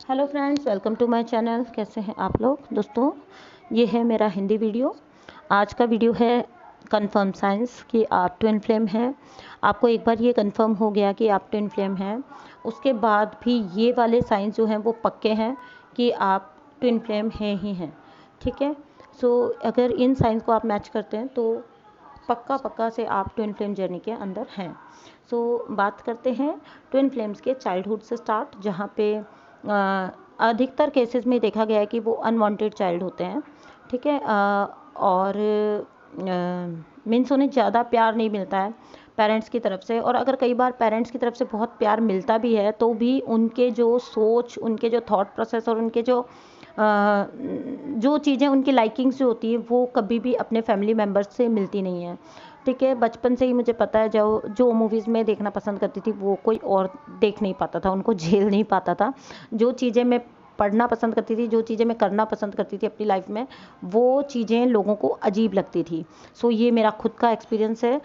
Hello friends, welcome to my channel. कैसे हैं आप लोग दोस्तों। ये है मेरा हिंदी वीडियो। आज का वीडियो है कंफर्म साइंस कि आप ट्विन फ्लेम हैं। आपको एक बार ये कंफर्म हो गया कि आप ट्विन फ्लेम हैं, उसके बाद भी ये वाले साइंस जो हैं वो पक्के हैं कि आप ट्विन फ्लेम हैं ही हैं। ठीक है। सो अगर इन साइंस को आप मैच करते हैं तो पक्का पक्का से आप ट्विन फ्लेम जर्नी के अंदर हैं। सो बात करते हैं ट्विन फ्लेम्स के चाइल्डहुड से स्टार्ट, जहाँ पे अधिकतर केसेस में देखा गया है कि वो अनवांटेड चाइल्ड होते हैं। ठीक है। और मीन्स उन्हें ज़्यादा प्यार नहीं मिलता है पेरेंट्स की तरफ से, और अगर कई बार पेरेंट्स की तरफ से बहुत प्यार मिलता भी है तो भी उनके जो सोच, उनके जो थॉट प्रोसेस और उनके जो चीज़ें, उनकी लाइकिंग्स जो होती है वो कभी भी अपने फैमिली मेम्बर्स से मिलती नहीं है। ठीक है। बचपन से ही मुझे पता है, जो मूवीज़ में देखना पसंद करती थी वो कोई और देख नहीं पाता था, उनको झेल नहीं पाता था। जो चीज़ें मैं पढ़ना पसंद करती थी, जो चीज़ें मैं करना पसंद करती थी अपनी लाइफ में, वो चीज़ें लोगों को अजीब लगती थी। सो ये मेरा खुद का एक्सपीरियंस है।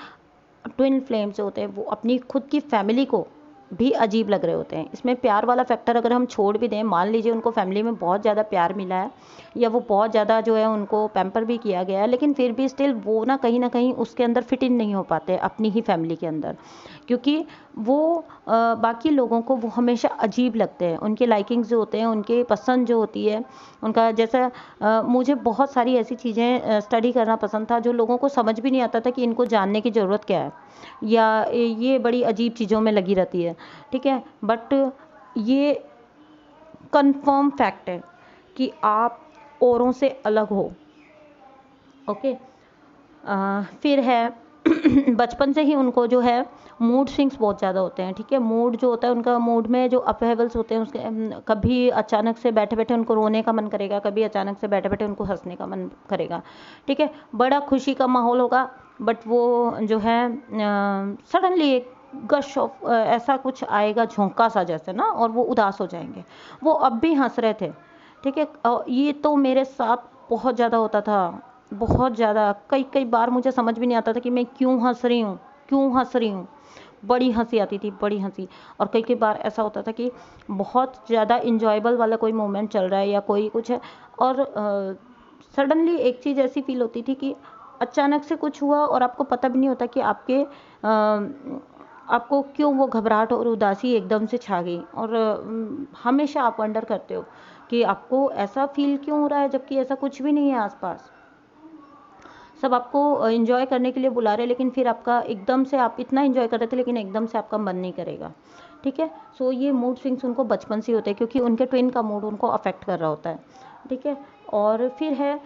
ट्विन फ्लेम जो होते हैं वो अपनी खुद की फैमिली को भी अजीब लग रहे होते हैं। इसमें प्यार वाला फैक्टर अगर हम छोड़ भी दें, मान लीजिए उनको फैमिली में बहुत ज़्यादा प्यार मिला है या वो बहुत ज़्यादा जो है उनको पैम्पर भी किया गया है, लेकिन फिर भी स्टिल वो ना कहीं उसके अंदर फिट इन नहीं हो पाते अपनी ही फैमिली के अंदर, क्योंकि वो बाकी लोगों को वो हमेशा अजीब लगते हैं। उनके लाइकिंग्स जो होते हैं, उनके पसंद जो होती है, उनका जैसा मुझे बहुत सारी ऐसी चीज़ें स्टडी करना पसंद था जो लोगों को समझ भी नहीं आता था कि इनको जानने की ज़रूरत क्या है, या ये बड़ी अजीब चीज़ों में लगी रहती है। ठीक है। बट ये कंफर्म फैक्ट है कि आप औरों से अलग हो। ओके। फिर है बचपन से ही उनको जो है मूड स्विंग्स बहुत ज़्यादा होते हैं। ठीक है। मूड जो होता है उनका, मूड में जो अपहेवल्स होते हैं उसके कभी अचानक से बैठे बैठे उनको रोने का मन करेगा, कभी अचानक से बैठे बैठे उनको हंसने का मन करेगा। ठीक है। बड़ा खुशी का माहौल होगा, बट वो जो है सडनली एक गश ऑफ ऐसा कुछ आएगा, झोंका सा जैसे ना, और वो उदास हो जाएंगे। वो अब भी हंस रहे थे। ठीक है। ये तो मेरे साथ बहुत ज़्यादा होता था, बहुत ज़्यादा। कई कई बार मुझे समझ भी नहीं आता था कि मैं क्यों हंस रही हूँ, क्यों हंस रही हूँ। बड़ी हंसी आती थी, बड़ी हंसी। और कई कई बार ऐसा होता था कि बहुत ज़्यादा इंजॉयबल वाला कोई मोमेंट चल रहा है या कोई कुछ है, और सडनली एक चीज़ ऐसी फील होती थी कि अचानक से कुछ हुआ और आपको पता भी नहीं होता कि आपको क्यों वो घबराहट और उदासी एकदम से छा गई। और हमेशा आप वंडर करते हो कि आपको ऐसा फील क्यों हो रहा है, जबकि ऐसा कुछ भी नहीं है आसपास। सब आपको एंजॉय करने के लिए बुला रहे हैं, लेकिन फिर आपका एकदम से, आप इतना एंजॉय कर रहे थे लेकिन एकदम से आपका मन नहीं करेगा। ठीक है। सो ये मूड स्विंग्स उनको बचपन से होते हैं, क्योंकि उनके ट्विन का मूड उनको अफेक्ट कर रहा होता है। ठीक है। और फिर है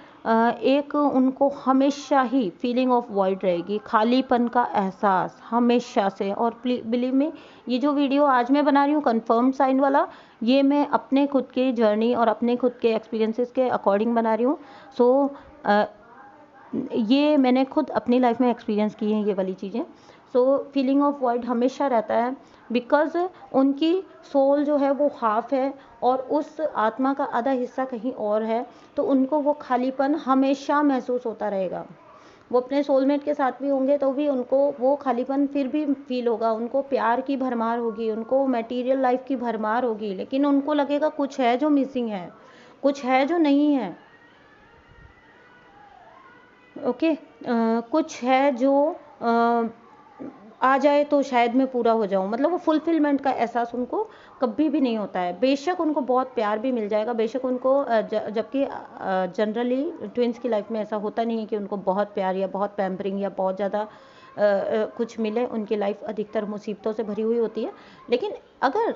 एक उनको हमेशा ही फीलिंग ऑफ वॉइड रहेगी, खालीपन का एहसास हमेशा से। और बिलीव में, ये जो वीडियो आज मैं बना रही हूँ कंफर्म साइन वाला, ये मैं अपने खुद की जर्नी और अपने खुद के एक्सपीरियंसेस के अकॉर्डिंग बना रही हूँ। सो ये मैंने खुद अपनी लाइफ में एक्सपीरियंस की हैं ये वाली चीज़ें। सो फीलिंग ऑफ वॉइड हमेशा रहता है, बिकॉज़ उनकी सोल जो है वो हाफ है और उस आत्मा का आधा हिस्सा कहीं और है, तो उनको वो खालीपन हमेशा महसूस होता रहेगा। वो अपने सोलमेट के साथ भी होंगे तो भी उनको वो खालीपन फिर भी फील होगा। उनको प्यार की भरमार होगी, उनको मटेरियल लाइफ की भरमार होगी, लेकिन उनको लगेगा कुछ है जो मिसिंग है, कुछ है जो नहीं है। ओके। कुछ है जो आ जाए तो शायद मैं पूरा हो जाऊं, मतलब वो फुलफिलमेंट का एहसास उनको कभी भी नहीं होता है। बेशक उनको बहुत प्यार भी मिल जाएगा, बेशक उनको जबकि जनरली ट्विंस की लाइफ में ऐसा होता नहीं है कि उनको बहुत प्यार या बहुत पैम्परिंग या बहुत ज़्यादा कुछ मिले। उनकी लाइफ अधिकतर मुसीबतों से भरी हुई होती है। लेकिन अगर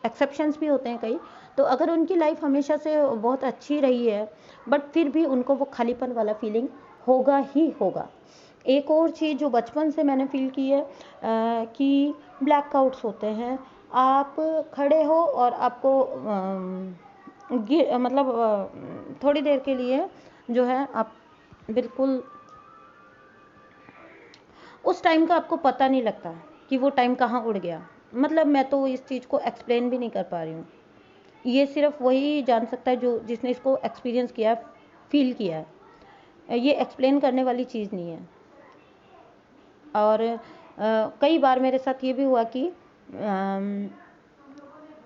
एक्सेप्शंस भी होते हैं कई, तो अगर उनकी लाइफ हमेशा से बहुत अच्छी रही है, बट फिर भी उनको वो खालीपन वाला फीलिंग होगा ही होगा। एक और चीज़ जो बचपन से मैंने फील की है कि ब्लैकआउट्स होते हैं। आप खड़े हो और आपको मतलब थोड़ी देर के लिए जो है आप बिल्कुल उस टाइम का आपको पता नहीं लगता कि वो टाइम कहाँ उड़ गया। मतलब मैं तो इस चीज़ को एक्सप्लेन भी नहीं कर पा रही हूँ। ये सिर्फ वही जान सकता है जो जिसने इसको एक्सपीरियंस किया है, फील किया है। ये एक्सप्लेन करने वाली चीज़ नहीं है। और कई बार मेरे साथ ये भी हुआ कि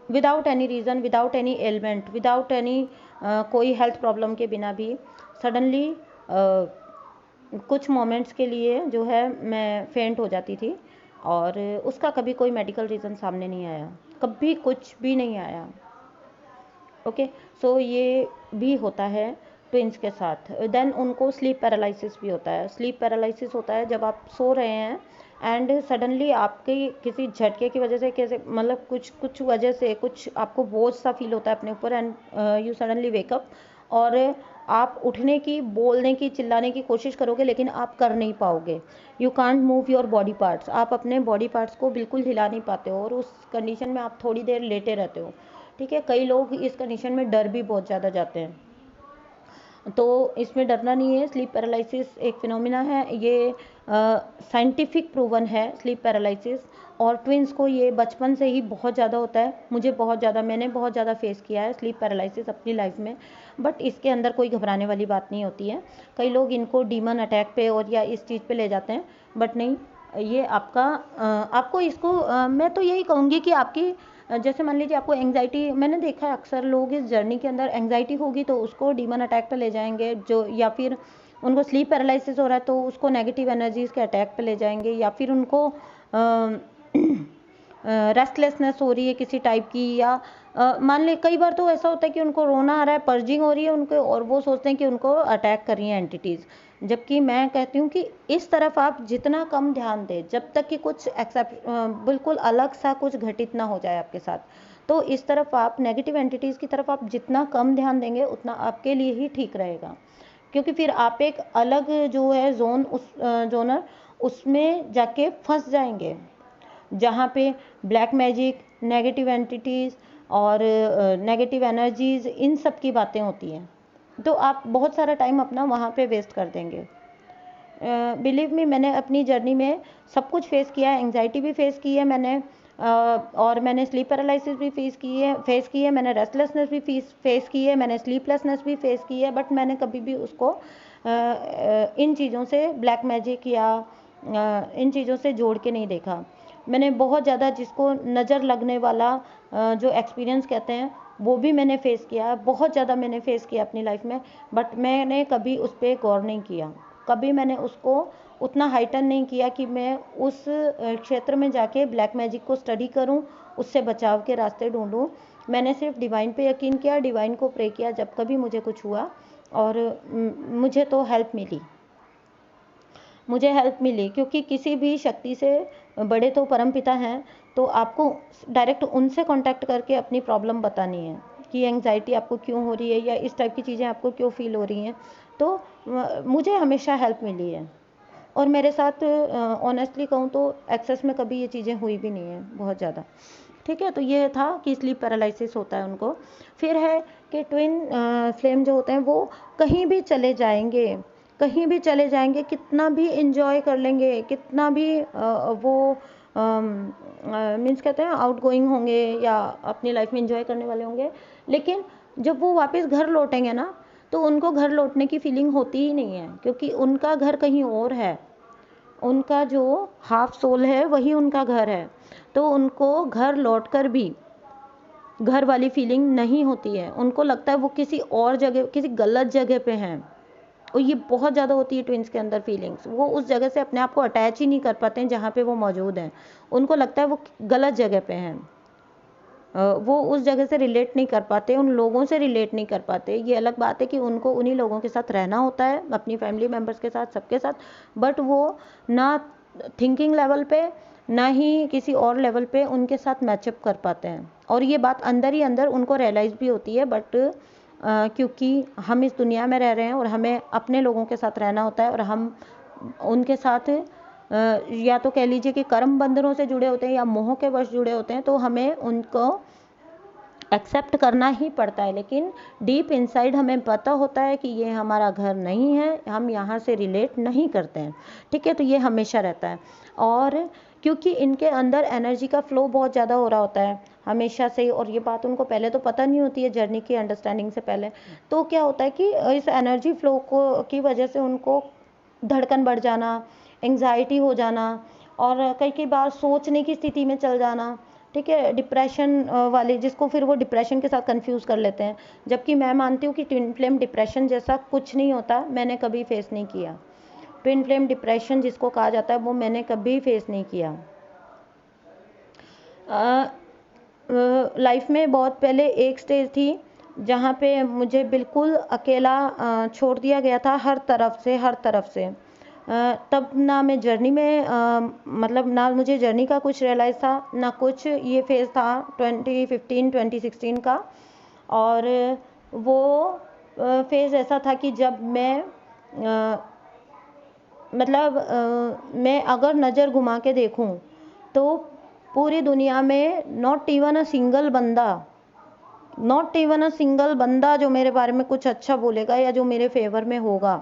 without any reason, without any element, without any कोई हेल्थ प्रॉब्लम के बिना भी सडनली कुछ मोमेंट्स के लिए जो है मैं फेंट हो जाती थी, और उसका कभी कोई मेडिकल रीज़न सामने नहीं आया, कभी कुछ भी नहीं आया। ओके, सो ये भी होता है ट्विंस के साथ। देन उनको स्लीप पैरालिसिस भी होता है। स्लीप पैरालिसिस होता है जब आप सो रहे हैं एंड सडनली आपकी किसी झटके की वजह से, कैसे मतलब कुछ वजह से कुछ आपको बोझ सा फील होता है अपने ऊपर, एंड यू सडनली वेकअप, और आप उठने की, बोलने की, चिल्लाने की कोशिश करोगे लेकिन आप कर नहीं पाओगे। You can't move your body parts, आप अपने बॉडी पार्ट्स को बिल्कुल हिला नहीं पाते हो, और उस कंडीशन में आप थोड़ी देर लेटे रहते हो। ठीक है, कई लोग इस कंडीशन में डर भी बहुत ज़्यादा जाते हैं, तो इसमें डरना नहीं है। स्लीप पैरालिसिस एक फिनोमिना है, ये साइंटिफिक प्रूवन है स्लीप पैरालिसिस, और ट्विंस को ये बचपन से ही बहुत ज़्यादा होता है। मैंने बहुत ज़्यादा फेस किया है स्लीप पैरालिसिस अपनी लाइफ में, बट इसके अंदर कोई घबराने वाली बात नहीं होती है। कई लोग इनको डीमन अटैक पे और या इस चीज़ पे ले जाते हैं, बट नहीं, ये आपको इसको मैं तो यही कहूँगी कि आपकी जैसे मान लीजिए आपको एंग्जाइटी, मैंने देखा है अक्सर लोग इस जर्नी के अंदर एंग्जाइटी होगी तो उसको डीमन अटैक पे ले जाएंगे, जो या फिर उनको स्लीप पैरालिसिस हो रहा है तो उसको नेगेटिव एनर्जीज के अटैक पे ले जाएंगे, या फिर उनको रेस्टलेसनेस हो रही है किसी टाइप की, या मान ले कई बार तो ऐसा होता है कि उनको रोना आ रहा है, पर्जिंग हो रही है उनको, और वो सोचते हैं कि उनको अटैक कर रही हैं एंटिटीज़। जबकि मैं कहती हूँ कि इस तरफ आप जितना कम ध्यान दें, जब तक कि कुछ बिल्कुल अलग सा कुछ घटित ना हो जाए आपके साथ, तो इस तरफ आप नेगेटिव एंटिटीज़ की तरफ आप जितना कम ध्यान देंगे उतना आपके लिए ही ठीक रहेगा। क्योंकि फिर आप एक अलग जो है जोनर उसमें जाके फंस जाएंगे, जहाँ पे ब्लैक मैजिक, नेगेटिव एंटिटीज़ और नेगेटिव एनर्जीज़, इन सब की बातें होती हैं, तो आप बहुत सारा टाइम अपना वहाँ पे वेस्ट कर देंगे। बिलीव मी, मैंने अपनी जर्नी में सब कुछ फेस किया है, एंग्जाइटी भी फेस की है मैंने, और मैंने स्लीप पैरालिसिस भी फेस की है, मैंने रेस्टलेसनेस भी फेस की है, मैंने स्लीपलेसनेस भी फेस की है, बट मैंने कभी भी उसको इन चीज़ों से, ब्लैक मैजिक या इन चीज़ों से जोड़ के नहीं देखा। मैंने बहुत ज़्यादा, जिसको नज़र लगने वाला जो एक्सपीरियंस कहते हैं, वो भी मैंने फेस किया, बहुत ज़्यादा मैंने फेस किया अपनी लाइफ में, बट मैंने कभी उस पर गौर नहीं किया, कभी मैंने उसको उतना हाइटन नहीं किया कि मैं उस क्षेत्र में जाके ब्लैक मैजिक को स्टडी करूं, उससे बचाव के रास्ते ढूंढूं। मैंने सिर्फ डिवाइन पे यकीन किया, डिवाइन को प्रे किया जब कभी मुझे कुछ हुआ, और मुझे तो हेल्प मिली, क्योंकि किसी भी शक्ति से बड़े तो परमपिता हैं, तो आपको डायरेक्ट उनसे कांटेक्ट करके अपनी प्रॉब्लम बतानी है कि एंग्जाइटी आपको क्यों हो रही है या इस टाइप की चीज़ें आपको क्यों फील हो रही हैं। तो मुझे हमेशा हेल्प मिली है, और मेरे साथ ऑनेस्टली कहूँ तो एक्सेस में कभी ये चीज़ें हुई भी नहीं है बहुत ज़्यादा। ठीक है, तो ये था कि स्लीप पैरालिसिस होता है उनको। फिर है कि ट्विन फ्लेम जो होते हैं वो कहीं भी चले जाएंगे, कितना भी इंजॉय कर लेंगे, कितना भी वो मीन्स कहते हैं आउट गोइंग होंगे या अपनी लाइफ में इंजॉय करने वाले होंगे, लेकिन जब वो वापस घर लौटेंगे ना, तो उनको घर लौटने की फीलिंग होती ही नहीं है, क्योंकि उनका घर कहीं और है, उनका जो हाफ सोल है वही उनका घर है, तो उनको घर लौटकर भी घर वाली फीलिंग नहीं होती है। उनको लगता है वो किसी और जगह, किसी गलत जगह पे हैं, और ये बहुत ज़्यादा होती है ट्विंस के अंदर फीलिंग्स। वो उस जगह से अपने आप को अटैच ही नहीं कर पाते हैं जहाँ पे वो मौजूद हैं, उनको लगता है वो गलत जगह पे हैं, वो उस जगह से रिलेट नहीं कर पाते, उन लोगों से रिलेट नहीं कर पाते। ये अलग बात है कि उनको उन्हीं लोगों के साथ रहना होता है, अपनी फैमिली मेम्बर्स के साथ, सबके साथ, बट वो ना थिंकिंग लेवल पे ना ही किसी और लेवल पे उनके साथ मैचअप कर पाते हैं, और ये बात अंदर ही अंदर उनको रियलाइज़ भी होती है, बट क्योंकि हम इस दुनिया में रह रहे हैं और हमें अपने लोगों के साथ रहना होता है, और हम उनके साथ या तो कह लीजिए कि कर्म बंधनों से जुड़े होते हैं या मोह के वश जुड़े होते हैं, तो हमें उनको एक्सेप्ट करना ही पड़ता है। लेकिन डीप इनसाइड हमें पता होता है कि ये हमारा घर नहीं है, हम यहाँ से रिलेट नहीं करते हैं। ठीक है, तो ये हमेशा रहता है, और क्योंकि इनके अंदर एनर्जी का फ्लो बहुत ज़्यादा हो रहा होता है हमेशा से ही, और ये बात उनको पहले तो पता नहीं होती है जर्नी की अंडरस्टैंडिंग से पहले, तो क्या होता है कि इस एनर्जी फ्लो को की वजह से उनको धड़कन बढ़ जाना, एंग्जाइटी हो जाना, और कई बार सोचने की स्थिति में चल जाना, ठीक है, डिप्रेशन वाले, जिसको फिर वो डिप्रेशन के साथ कंफ्यूज कर लेते हैं, जबकि मैं मानती हूँ कि ट्विन फ्लेम डिप्रेशन जैसा कुछ नहीं होता, मैंने कभी फेस नहीं किया। ट्विन फ्लेम डिप्रेशन जिसको कहा जाता है वो मैंने कभी फेस नहीं किया। लाइफ में बहुत पहले एक स्टेज थी जहाँ पे मुझे बिल्कुल अकेला छोड़ दिया गया था, हर तरफ से। तब ना मैं जर्नी में मतलब ना मुझे जर्नी का कुछ रियलाइज़ था, ना कुछ। ये फेज़ था 2015-2016 का, और वो फेज़ ऐसा था कि जब मैं मैं अगर नज़र घुमा के देखूं तो पूरी दुनिया में नॉट इवन अ सिंगल बंदा जो मेरे बारे में कुछ अच्छा बोलेगा या जो मेरे फेवर में होगा।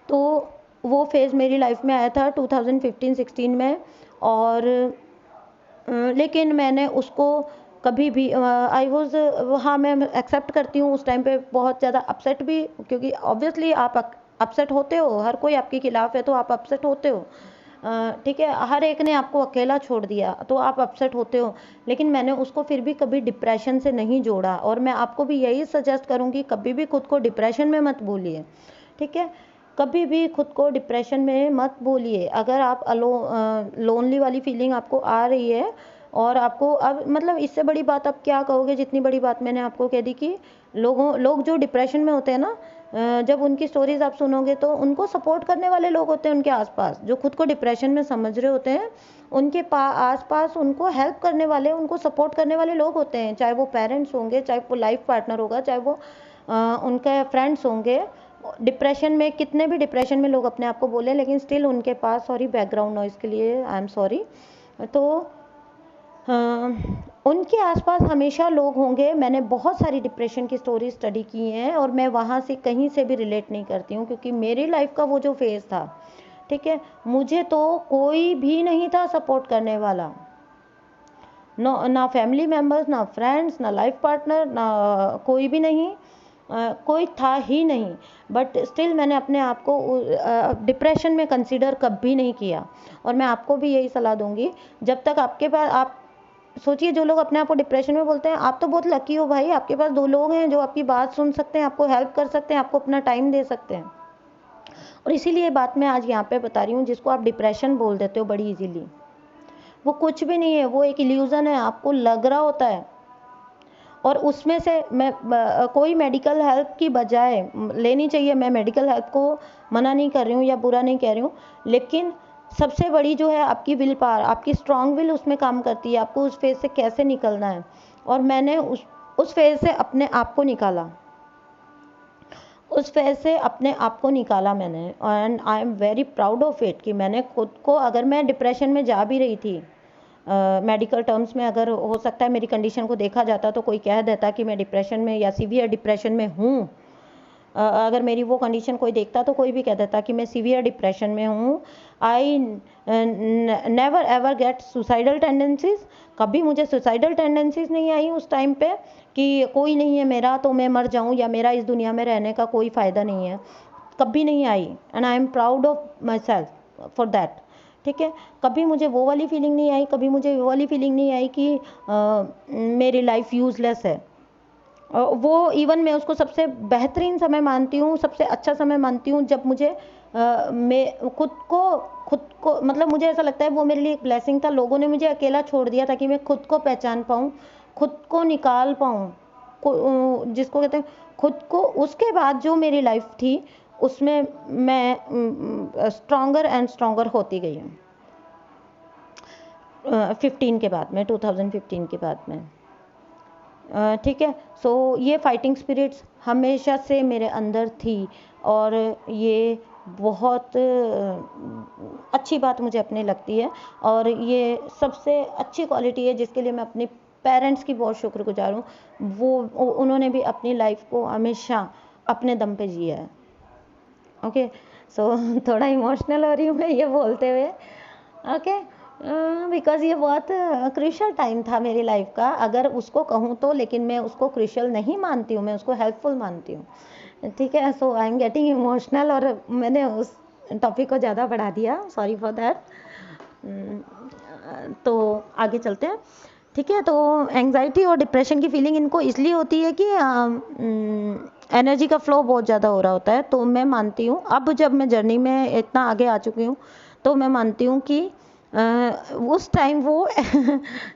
तो वो फेज़ मेरी लाइफ में आया था 2015-16 में, और लेकिन मैंने उसको कभी भी हाँ, मैं एक्सेप्ट करती हूँ उस टाइम पे बहुत ज़्यादा अपसेट भी, क्योंकि ऑब्वियसली आप अपसेट होते हो, हर कोई आपके खिलाफ है तो आप अपसेट होते हो। ठीक है, हर एक ने आपको अकेला छोड़ दिया तो आप अपसेट होते हो, लेकिन मैंने उसको फिर भी कभी डिप्रेशन से नहीं जोड़ा। और मैं आपको भी यही सजेस्ट करूँगी, कभी भी खुद को डिप्रेशन में मत भूलिए। ठीक है, कभी भी खुद को डिप्रेशन में मत भूलिए। अगर आप लोनली वाली फीलिंग आपको आ रही है, और आपको अब मतलब इससे बड़ी बात आप क्या कहोगे, जितनी बड़ी बात मैंने आपको कह दी कि लोग जो डिप्रेशन में होते हैं ना, जब उनकी स्टोरीज आप सुनोगे तो उनको सपोर्ट करने वाले लोग होते हैं उनके आसपास, जो खुद को डिप्रेशन में समझ रहे होते हैं, उनके आसपास उनको हेल्प करने वाले, उनको सपोर्ट करने वाले लोग होते हैं। चाहे वो पेरेंट्स होंगे, चाहे वो लाइफ पार्टनर होगा, चाहे वो उनके फ्रेंड्स होंगे। डिप्रेशन में, कितने भी डिप्रेशन में लोग अपने आप को बोले, लेकिन स्टिल उनके पास, सॉरी बैकग्राउंड नॉइज़ के लिए, आई एम सॉरी, तो उनके आसपास हमेशा लोग होंगे। मैंने बहुत सारी डिप्रेशन की स्टोरी स्टडी की हैं, और मैं वहाँ से कहीं से भी रिलेट नहीं करती हूँ, क्योंकि मेरी लाइफ का वो जो फेज़ था, ठीक है, मुझे तो कोई भी नहीं था सपोर्ट करने वाला, ना फैमिली मेम्बर्स, ना फ्रेंड्स, ना लाइफ पार्टनर, ना कोई भी नहीं, कोई था ही नहीं। बट स्टिल मैंने अपने आप को डिप्रेशन में कंसीडर कभी नहीं किया। और मैं आपको भी यही सलाह दूंगी, जब तक आपके पास, आप सोचिए, जो लोग अपने आप को डिप्रेशन में बोलते हैं, आप तो बहुत लकी हो भाई, आपके पास 2 लोग हैं जो आपकी बात सुन सकते हैं, आपको हेल्प कर सकते हैं, आपको अपना टाइम दे सकते हैं। और इसीलिए बात मैं आज यहाँ पे बता रही हूँ, जिसको आप डिप्रेशन बोल देते हो बड़ी इजीली, वो कुछ भी नहीं है, वो एक इल्यूज़न है, आपको लग रहा होता है। और उसमें से कोई मेडिकल हेल्प की बजाय लेनी चाहिए, मैं मेडिकल हेल्प को मना नहीं कर रही हूँ या बुरा नहीं कह रही हूँ, लेकिन सबसे बड़ी जो है आपकी विल पावर, आपकी स्ट्रांग विल उसमें काम करती है, आपको उस फेज़ से कैसे निकलना है। और मैंने उस फेज़ से अपने आप को निकाला, मैंने, and I am very proud of it, कि मैंने खुद को, अगर मैं डिप्रेशन में जा भी रही थी, मेडिकल टर्म्स में अगर हो सकता है मेरी कंडीशन को देखा जाता तो कोई कह देता कि मैं डिप्रेशन में या सीवियर डिप्रेशन में हूँ, अगर मेरी वो कंडीशन कोई देखता तो कोई भी कह देता कि मैं सीवियर डिप्रेशन में हूँ। I never ever get suicidal tendencies, कभी मुझे सुसाइडल टेंडेंसीज नहीं आई उस टाइम पे, कि कोई नहीं है मेरा तो मैं मर जाऊँ, या मेरा इस दुनिया में रहने का कोई फ़ायदा नहीं है, कभी नहीं आई। And I am proud of myself for that. ठीक है, कभी मुझे वो वाली फीलिंग नहीं आई, कभी मुझे वो वाली फीलिंग नहीं आई कि मेरी लाइफ यूज़लेस है। वो इवन मैं उसको सबसे बेहतरीन समय मानती हूँ, सबसे अच्छा समय मानती हूँ, जब मुझे मैं खुद को मतलब मुझे ऐसा लगता है वो मेरे लिए एक ब्लेसिंग था। लोगों ने मुझे अकेला छोड़ दिया ताकि मैं खुद को पहचान पाऊँ, खुद को निकाल पाऊँ, जिसको कहते हैं खुद को। उसके बाद जो मेरी लाइफ थी उसमें मैं स्ट्रॉन्गर एंड स्ट्रॉन्गर होती गई हूँ। 15 के बाद में, 2015 के बाद में, ठीक है। सो ये फाइटिंग स्पिरिट्स हमेशा से मेरे अंदर थी, और ये बहुत अच्छी बात मुझे अपनी लगती है, और ये सबसे अच्छी क्वालिटी है जिसके लिए मैं अपने पेरेंट्स की बहुत शुक्रगुजार हूँ। वो उन्होंने भी अपनी लाइफ को हमेशा अपने दम पे जिया है। ओके, सो थोड़ा इमोशनल हो रही हूँ मैं ये बोलते हुए, ओके, बिकॉज़ ये बहुत क्रूशियल टाइम था मेरी लाइफ का, अगर उसको कहूँ तो, लेकिन मैं उसको क्रूशियल नहीं मानती हूँ, मैं उसको हेल्पफुल मानती हूँ। ठीक है, सो आई एम गेटिंग इमोशनल, और मैंने उस टॉपिक को ज़्यादा बढ़ा दिया, सॉरी फॉर दैट। तो आगे चलते हैं। ठीक है, तो एंजाइटी और डिप्रेशन की फीलिंग इनको इसलिए होती है कि एनर्जी का फ्लो बहुत ज़्यादा हो रहा होता है। तो मैं मानती हूँ, अब जब मैं जर्नी में इतना आगे आ चुकी हूँ, तो मैं मानती हूँ कि उस टाइम वो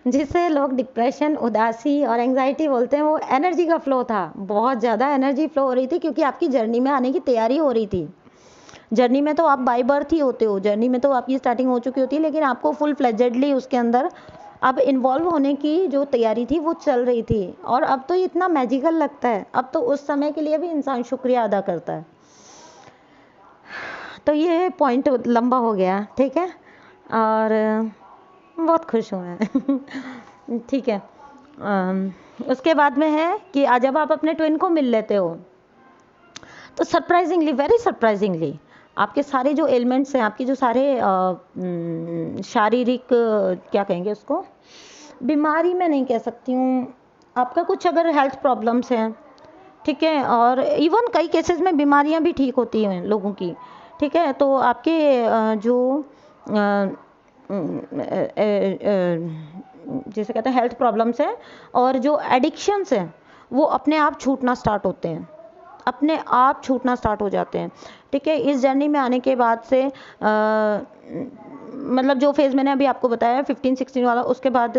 जिसे लोग डिप्रेशन, उदासी और एंजाइटी बोलते हैं, वो एनर्जी का फ्लो था। बहुत ज़्यादा एनर्जी फ्लो हो रही थी, क्योंकि आपकी जर्नी में आने की तैयारी हो रही थी। जर्नी में तो आप बाय बर्थ ही होते हो, जर्नी में तो आपकी स्टार्टिंग हो चुकी होती है, लेकिन आपको फुल फ्लेजेडली उसके अंदर अब इन्वॉल्व होने की जो तैयारी थी वो चल रही थी। और अब तो इतना मैजिकल लगता है, अब तो उस समय के लिए भी इंसान शुक्रिया अदा करता है। तो ये पॉइंट लंबा हो गया, ठीक है, और बहुत खुश हूँ मैं। ठीक है, उसके बाद में है कि जब आप अपने ट्विन को मिल लेते हो, तो सरप्राइजिंगली, वेरी सरप्राइजिंगली, आपके सारे जो एलिमेंट्स हैं, आपके जो सारे शारीरिक, क्या कहेंगे उसको, बीमारी मैं नहीं कह सकती हूँ, आपका कुछ अगर हेल्थ प्रॉब्लम्स हैं, ठीक है, और इवन कई केसेस में बीमारियां भी ठीक होती हैं लोगों की, ठीक है, तो आपके जो जैसे कहते हैं हेल्थ प्रॉब्लम्स हैं और जो एडिक्शंस हैं, वो अपने आप छूटना स्टार्ट होते हैं, अपने आप छूटना स्टार्ट हो जाते हैं। ठीक है, इस जर्नी में आने के बाद से मतलब जो फेज़ मैंने अभी आपको बताया 15-16 वाला, उसके बाद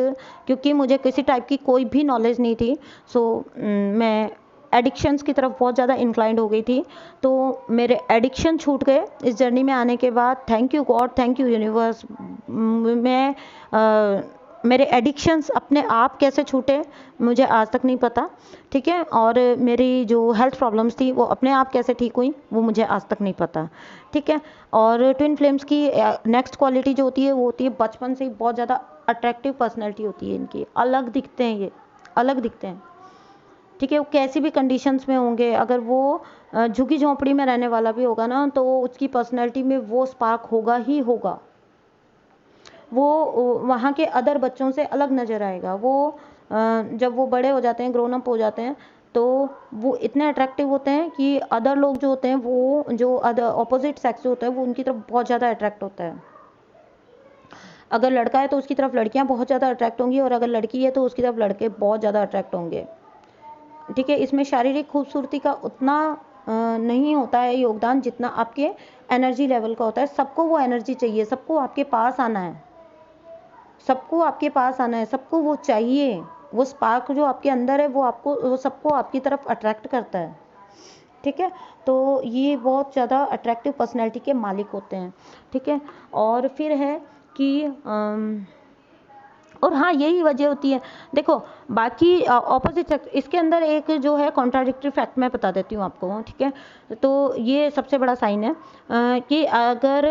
क्योंकि मुझे किसी टाइप की कोई भी नॉलेज नहीं थी, सो मैं एडिक्शंस की तरफ बहुत ज़्यादा इंक्लाइंड हो गई थी। तो मेरे एडिक्शन छूट गए इस जर्नी में आने के बाद। Thank you God, thank you universe. मैं मेरे एडिक्शंस अपने आप कैसे छूटे मुझे आज तक नहीं पता, ठीक है, और मेरी जो हेल्थ प्रॉब्लम्स थी वो अपने आप कैसे ठीक हुई वो मुझे आज तक नहीं पता, ठीक है। और ट्विन फ्लेम्स की नेक्स्ट क्वालिटी जो होती है वो होती है बचपन से ही बहुत ज़्यादा अट्रैक्टिव पर्सनैलिटी होती है इनकी, अलग दिखते हैं, ये अलग दिखते हैं, ठीक है। वो कैसी भी कंडीशंस में होंगे, अगर वो झुग्गी झोंपड़ी में रहने वाला भी होगा ना, तो उसकी पर्सनैलिटी में वो स्पार्क होगा ही होगा, वो वहाँ के अदर बच्चों से अलग नज़र आएगा। वो जब वो बड़े हो जाते हैं, ग्रोन अप हो जाते हैं, तो वो इतने अट्रैक्टिव होते हैं कि अदर लोग जो होते हैं, वो जो अदर ऑपोजिट सेक्स जो होता है वो उनकी तरफ बहुत ज़्यादा अट्रैक्ट होता है। अगर लड़का है तो उसकी तरफ लड़कियाँ बहुत ज़्यादा अट्रैक्ट होंगी, और अगर लड़की है तो उसकी तरफ लड़के बहुत ज़्यादा अट्रैक्ट होंगे, ठीक है। इसमें शारीरिक खूबसूरती का उतना नहीं होता है योगदान जितना आपके एनर्जी लेवल का होता है। सबको वो एनर्जी चाहिए, सबको आपके पास आना है, सबको आपके पास आना है, सबको वो चाहिए। वो स्पार्क जो आपके अंदर है वो सबको आपकी तरफ अट्रैक्ट करता है, ठीक है। तो ये बहुत ज़्यादा अट्रैक्टिव पर्सनैलिटी के मालिक होते हैं, ठीक है। और फिर है कि और हाँ, यही वजह होती है, देखो बाकी ऑपोजिट सेक्स, इसके अंदर एक जो है कॉन्ट्राडिक्टरी फैक्ट मैं बता देती हूँ आपको, ठीक है। तो ये सबसे बड़ा साइन है कि अगर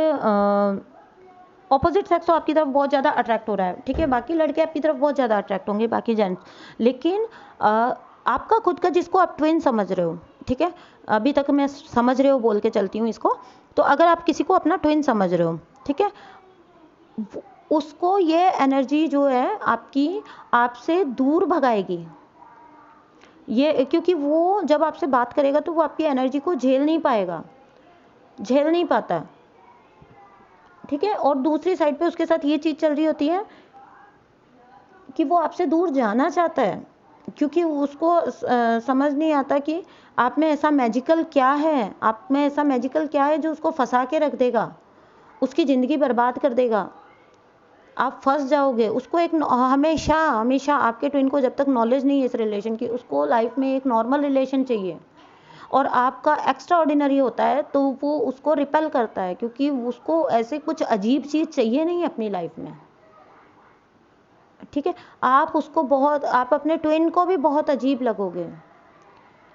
ऑपोजिट सेक्स तो आपकी तरफ बहुत ज़्यादा अट्रैक्ट हो रहा है, ठीक है, बाकी लड़के आपकी तरफ बहुत ज़्यादा अट्रैक्ट होंगे, बाकी जेंट्स, लेकिन आपका खुद का जिसको आप ट्विन समझ रहे हो, ठीक है, अभी तक मैं समझ रहे हो बोल के चलती हूँ इसको, तो अगर आप किसी को अपना ट्विन समझ रहे हो, ठीक है, उसको ये एनर्जी जो है आपकी आपसे दूर भगाएगी, ये क्योंकि वो जब आपसे बात करेगा तो वो आपकी एनर्जी को झेल नहीं पाएगा, झेल नहीं पाता, ठीक है। और दूसरी साइड पे उसके साथ ये चीज़ चल रही होती है कि वो आपसे दूर जाना चाहता है, क्योंकि उसको समझ नहीं आता कि आप में ऐसा मैजिकल क्या है, आप में ऐसा मैजिकल क्या है जो उसको फंसा के रख देगा, उसकी ज़िंदगी बर्बाद कर देगा, आप फंस जाओगे। उसको एक हमेशा हमेशा आपके ट्विन को जब तक नॉलेज नहीं है इस रिलेशन की, उसको लाइफ में एक नॉर्मल रिलेशन चाहिए, और आपका एक्स्ट्रा ऑर्डिनरी होता है तो वो उसको रिपेल करता है, क्योंकि उसको ऐसे कुछ अजीब चीज़ चाहिए नहीं अपनी लाइफ में, ठीक है। आप अपने ट्विन को भी बहुत अजीब लगोगे,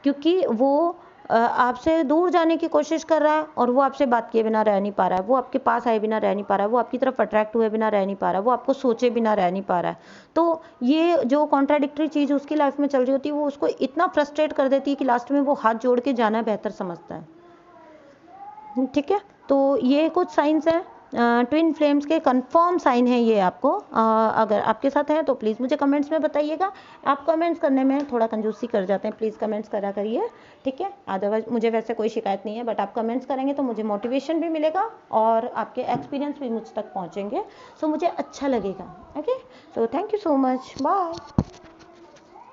क्योंकि वो आपसे दूर जाने की कोशिश कर रहा है, और वो आपसे बात किए बिना रह नहीं पा रहा है, वो आपके पास आए बिना रह नहीं पा रहा है, वो आपकी तरफ अट्रैक्ट हुए बिना रह नहीं पा रहा है, वो आपको सोचे बिना रह नहीं पा रहा है। तो ये जो कॉन्ट्राडिक्टरी चीज़ उसकी लाइफ में चल रही होती है, वो उसको इतना फ्रस्ट्रेट कर देती है कि लास्ट में वो हाथ जोड़ के जाना बेहतर समझता है, ठीक है। तो ये कुछ साइंस हैं ट्विन फ्लेम्स के कंफर्म साइन है ये आपको। अगर आपके साथ है तो प्लीज़ मुझे कमेंट्स में बताइएगा। आप कमेंट्स करने में थोड़ा कंजूसी कर जाते हैं, प्लीज़ कमेंट्स करा करिए, ठीक है। अदरवाइज मुझे वैसे कोई शिकायत नहीं है, बट आप कमेंट्स करेंगे तो मुझे मोटिवेशन भी मिलेगा और आपके एक्सपीरियंस भी मुझ तक पहुँचेंगे, सो मुझे अच्छा लगेगा। Okay, so thank you so much, bye.